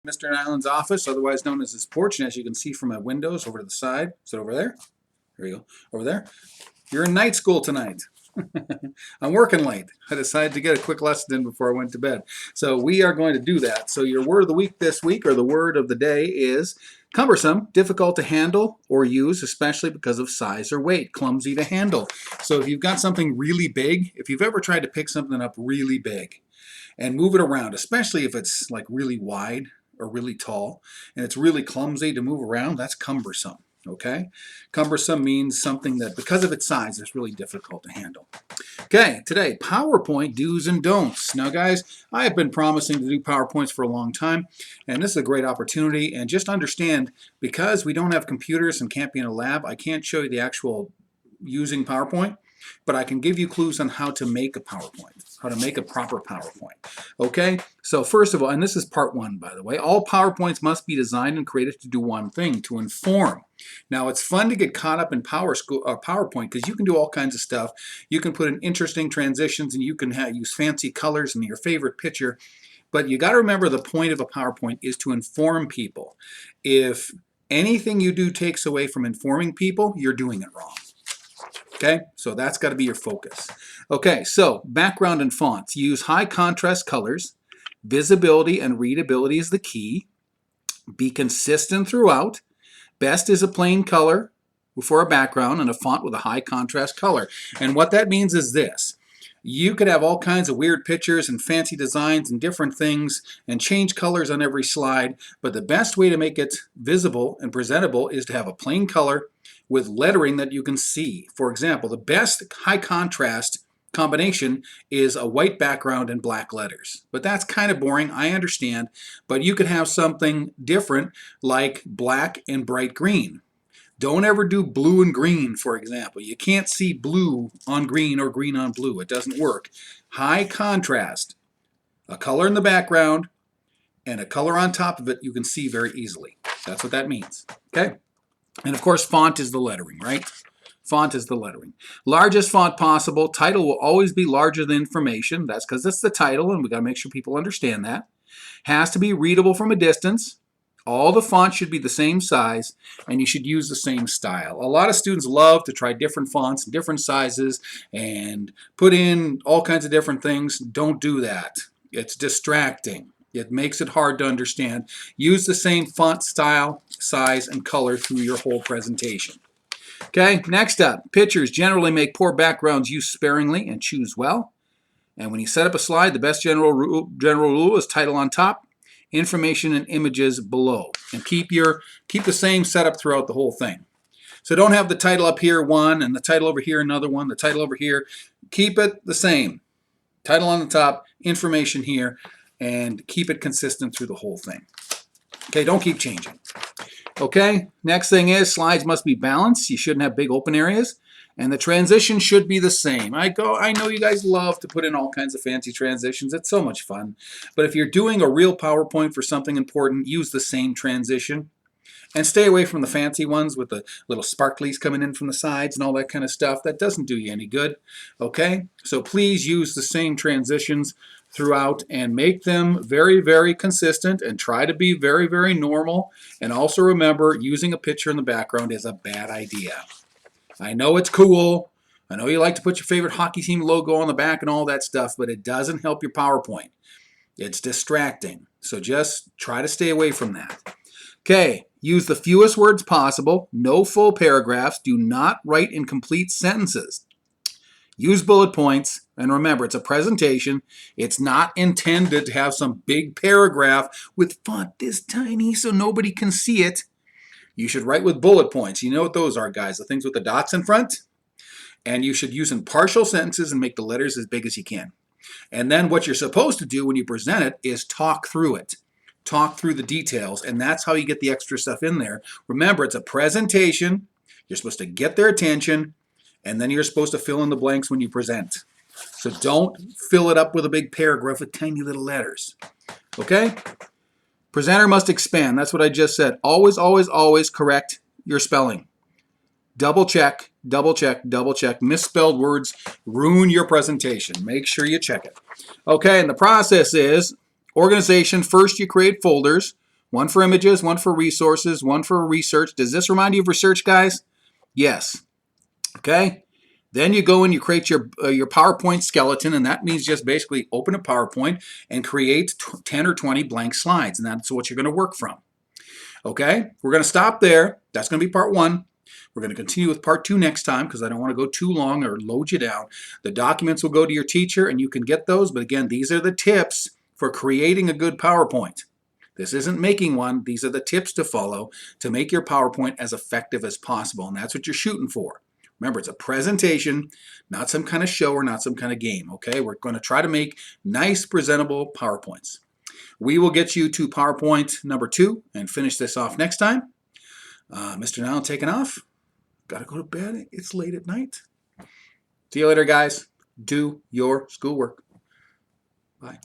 Mr. Nyland's office, otherwise known as his porch, and as you can see from my windows over to the side, is it over there? There you go, over there. You're in night school tonight. I'm working late. I decided to get a quick lesson in before I went to bed. So we are going to do that. So your word of the week this week, or the word of the day, is cumbersome, difficult to handle or use, especially because of size or weight, clumsy to handle. So if you've got something really big, if you've ever tried to pick something up really big and move it around, especially if it's like really wide or really tall and it's really clumsy to move around, that's cumbersome. Okay? Cumbersome means something that, because of its size, is really difficult to handle. Okay, today, PowerPoint do's and don'ts. Now, guys, I have been promising to do PowerPoints for a long time, and this is a great opportunity. And just understand, because we don't have computers and can't be in a lab, I can't show you the actual using PowerPoint, but I can give you clues on how to make a PowerPoint, how to make a proper PowerPoint. Okay, so first of all, and this is part one, by the way, all PowerPoints must be designed and created to do one thing, to inform. Now, it's fun to get caught up in PowerPoint because you can do all kinds of stuff. You can put in interesting transitions, and you can use fancy colors and your favorite picture. But you got to remember, the point of a PowerPoint is to inform people. If anything you do takes away from informing people, you're doing it wrong. Okay, so that's got to be your focus. Okay, so background and fonts. Use high contrast colors. Visibility and readability is the key. Be consistent throughout. Best is a plain color for a background and a font with a high contrast color. And what that means is this. You could have all kinds of weird pictures and fancy designs and different things and change colors on every slide, but the best way to make it visible and presentable is to have a plain color with lettering that you can see. For example, the best high contrast combination is a white background and black letters. But that's kind of boring, I understand, but you could have something different like black and bright green. Don't ever do blue and green, for example. You can't see blue on green or green on blue. It doesn't work. High contrast, a color in the background and a color on top of it you can see very easily. That's what that means. Okay? And of course, font is the lettering, right? Font is the lettering. Largest font possible. Title will always be larger than information. That's because it's the title, and we got to make sure people understand that. Has to be readable from a distance. All the fonts should be the same size, and you should use the same style. A lot of students love to try different fonts and different sizes and put in all kinds of different things. Don't do that. It's distracting. It makes it hard to understand. Use the same font style, size, and color through your whole presentation. Okay, next up, pictures generally make poor backgrounds. Use sparingly and choose well. And when you set up a slide, the best general rule is title on top, information and images below. And keep the same setup throughout the whole thing. So don't have the title up here one and the title over here another one, the title over here. Keep it the same. Title on the top, information here, and keep it consistent through the whole thing. Okay, don't keep changing. Okay, next thing is slides must be balanced. You shouldn't have big open areas. And the transition should be the same. I know you guys love to put in all kinds of fancy transitions. It's so much fun. But if you're doing a real PowerPoint for something important, use the same transition. And stay away from the fancy ones with the little sparklies coming in from the sides and all that kind of stuff. That doesn't do you any good. Okay, so please use the same transitions throughout and make them very, very consistent and try to be very, very normal. And also remember, using a picture in the background is a bad idea. I know it's cool. I know you like to put your favorite hockey team logo on the back and all that stuff, but it doesn't help your PowerPoint. It's distracting. So just try to stay away from that. Okay, use the fewest words possible. No full paragraphs. Do not write incomplete sentences. Use bullet points, and remember, it's a presentation. It's not intended to have some big paragraph with font this tiny so nobody can see it. You should write with bullet points. You know what those are, guys, the things with the dots in front. And you should use in partial sentences and make the letters as big as you can. And then what you're supposed to do when you present it is talk through it. Talk through the details, and that's how you get the extra stuff in there. Remember, it's a presentation. You're supposed to get their attention, and then you're supposed to fill in the blanks when you present. So don't fill it up with a big paragraph with tiny little letters. Okay? Presenter must expand. That's what I just said. Always, always, always correct your spelling. Double check, double check, double check. Misspelled words ruin your presentation. Make sure you check it. Okay, and the process is organization. First, you create folders One for images, one for resources, one for research. Does this remind you of research, guys? Yes. Okay. Then you go and you create your PowerPoint skeleton, and that means just basically open a PowerPoint and create 10 or 20 blank slides, and that's what you're going to work from. Okay, we're going to stop there. That's going to be part 1. We're going to continue with part 2 next time because I don't want to go too long or load you down. The documents will go to your teacher and you can get those, but again, these are the tips for creating a good PowerPoint. This isn't making one. These are the tips to follow to make your PowerPoint as effective as possible, and that's what you're shooting for. Remember, it's a presentation, not some kind of show or not some kind of game, okay? We're going to try to make nice, presentable PowerPoints. We will get you to PowerPoint number 2 and finish this off next time. Mr. Now taking off. Got to go to bed. It's late at night. See you later, guys. Do your schoolwork. Bye.